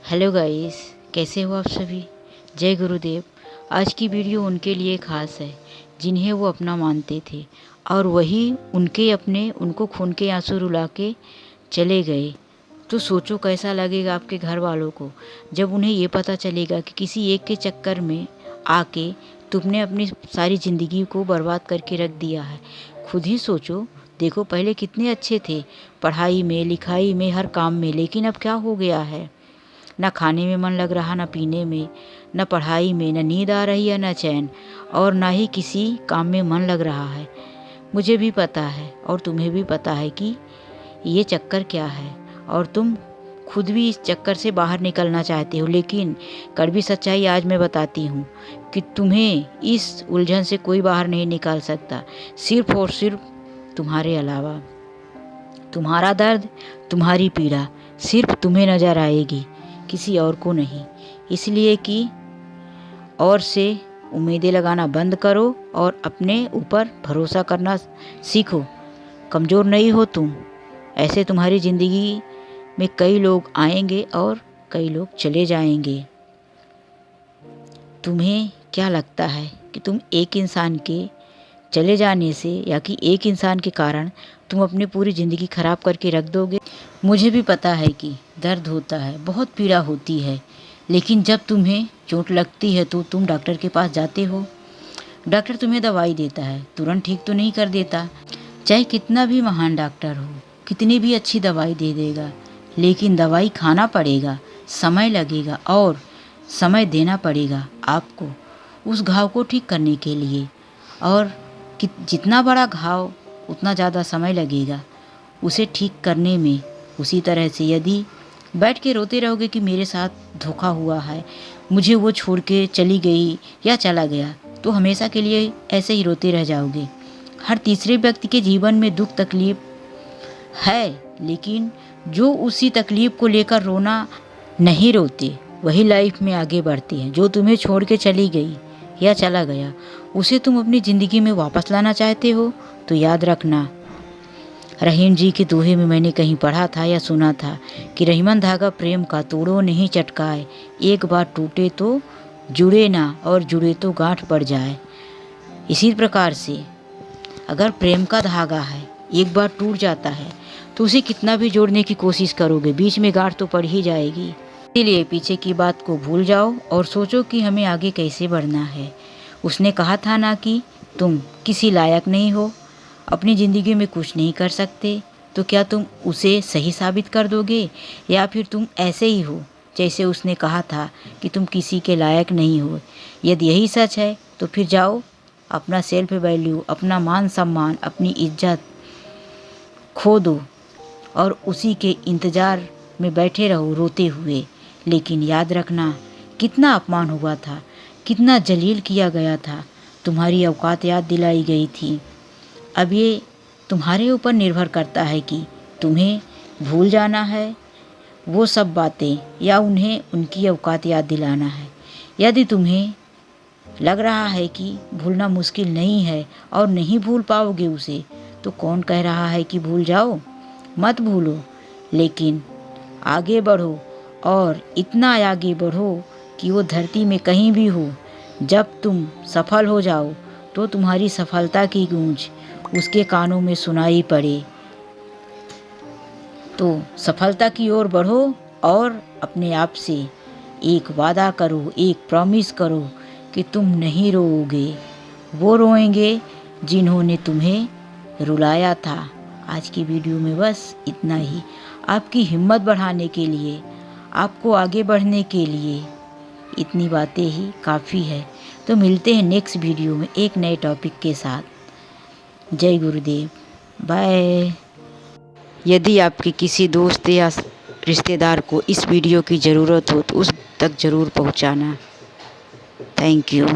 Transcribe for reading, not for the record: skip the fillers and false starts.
Hello guys, कैसे हो आप सभी। जय गुरुदेव। आज की वीडियो उनके लिए ख़ास है जिन्हें वो अपना मानते थे और वही उनको खून के आंसू रुला के चले गए। तो सोचो कैसा लगेगा आपके घर वालों को जब उन्हें ये पता चलेगा कि किसी एक के चक्कर में आके तुमने अपनी सारी ज़िंदगी को बर्बाद करके रख दिया है। खुद ही सोचो, देखो पहले कितने अच्छे थे, पढ़ाई में लिखाई में हर काम में, लेकिन अब क्या हो गया है। ना खाने में मन लग रहा, ना पीने में, ना पढ़ाई में, ना नींद आ रही है, ना चैन, और ना ही किसी काम में मन लग रहा है। मुझे भी पता है और तुम्हें भी पता है कि ये चक्कर क्या है, और तुम खुद भी इस चक्कर से बाहर निकलना चाहते हो। लेकिन कड़वी सच्चाई आज मैं बताती हूँ कि तुम्हें इस उलझन से कोई बाहर नहीं निकाल सकता, सिर्फ और सिर्फ तुम्हारे अलावा। तुम्हारा दर्द, तुम्हारी पीड़ा सिर्फ तुम्हें नज़र आएगी, किसी और को नहीं। इसलिए कि और से उम्मीदें लगाना बंद करो और अपने ऊपर भरोसा करना सीखो। कमज़ोर नहीं हो तुम। ऐसे तुम्हारी ज़िंदगी में कई लोग आएंगे और कई लोग चले जाएंगे। तुम्हें क्या लगता है कि तुम एक इंसान के चले जाने से या कि एक इंसान के कारण तुम अपनी पूरी ज़िंदगी ख़राब करके रख दोगे। मुझे भी पता है कि दर्द होता है, बहुत पीड़ा होती है, लेकिन जब तुम्हें चोट लगती है तो तुम डॉक्टर के पास जाते हो। डॉक्टर तुम्हें दवाई देता है, तुरंत ठीक तो नहीं कर देता। चाहे कितना भी महान डॉक्टर हो, कितनी भी अच्छी दवाई दे देगा, लेकिन दवाई खाना पड़ेगा, समय लगेगा और समय देना पड़ेगा आपको उस घाव को ठीक करने के लिए। और जितना बड़ा घाव उतना ज़्यादा समय लगेगा उसे ठीक करने में। उसी तरह से यदि बैठ के रोते रहोगे कि मेरे साथ धोखा हुआ है, मुझे वो छोड़ के चली गई या चला गया, तो हमेशा के लिए ऐसे ही रोते रह जाओगे। हर तीसरे व्यक्ति के जीवन में दुख तकलीफ है, लेकिन जो उसी तकलीफ को लेकर रोना नहीं रोते वही लाइफ में आगे बढ़ते हैं। जो तुम्हें छोड़ के चली गई या चला गया उसे तुम अपनी ज़िंदगी में वापस लाना चाहते हो, तो याद रखना, रहीम जी के दोहे में मैंने कहीं पढ़ा था या सुना था कि रहीमन धागा प्रेम का तोड़ो नहीं चटकाए, एक बार टूटे तो जुड़े ना और जुड़े तो गांठ पड़ जाए। इसी प्रकार से अगर प्रेम का धागा है, एक बार टूट जाता है तो उसे कितना भी जोड़ने की कोशिश करोगे, बीच में गांठ तो पड़ ही जाएगी। इसीलिए पीछे की बात को भूल जाओ और सोचो कि हमें आगे कैसे बढ़ना है। उसने कहा था ना कि तुम किसी लायक नहीं हो, अपनी ज़िंदगी में कुछ नहीं कर सकते, तो क्या तुम उसे सही साबित कर दोगे, या फिर तुम ऐसे ही हो जैसे उसने कहा था कि तुम किसी के लायक नहीं हो। यदि यही सच है तो फिर जाओ अपना सेल्फ वैल्यू, अपना मान सम्मान, अपनी इज्जत खो दो और उसी के इंतज़ार में बैठे रहो रोते हुए। लेकिन याद रखना, कितना अपमान हुआ था, कितना जलील किया गया था, तुम्हारी औकात याद दिलाई गई थी। अब ये तुम्हारे ऊपर निर्भर करता है कि तुम्हें भूल जाना है वो सब बातें या उन्हें उनकी औकात याद दिलाना है। यदि तुम्हें लग रहा है कि भूलना मुश्किल नहीं है और नहीं भूल पाओगे उसे, तो कौन कह रहा है कि भूल जाओ। मत भूलो, लेकिन आगे बढ़ो और इतना आगे बढ़ो कि वो धरती में कहीं भी हो, जब तुम सफल हो जाओ तो तुम्हारी सफलता की गूंज उसके कानों में सुनाई पड़े। तो सफलता की ओर बढ़ो और अपने आप से एक वादा करो, एक प्रॉमिस करो कि तुम नहीं रोओगे। वो रोएंगे जिन्होंने तुम्हें रुलाया था। आज की वीडियो में बस इतना ही। आपकी हिम्मत बढ़ाने के लिए, आपको आगे बढ़ने के लिए इतनी बातें ही काफ़ी है। तो मिलते हैं नेक्स्ट वीडियो में एक नए टॉपिक के साथ। जय गुरुदेव, बाय। यदि आपके किसी दोस्त या रिश्तेदार को इस वीडियो की ज़रूरत हो तो उस तक ज़रूर पहुंचाना। Thank you.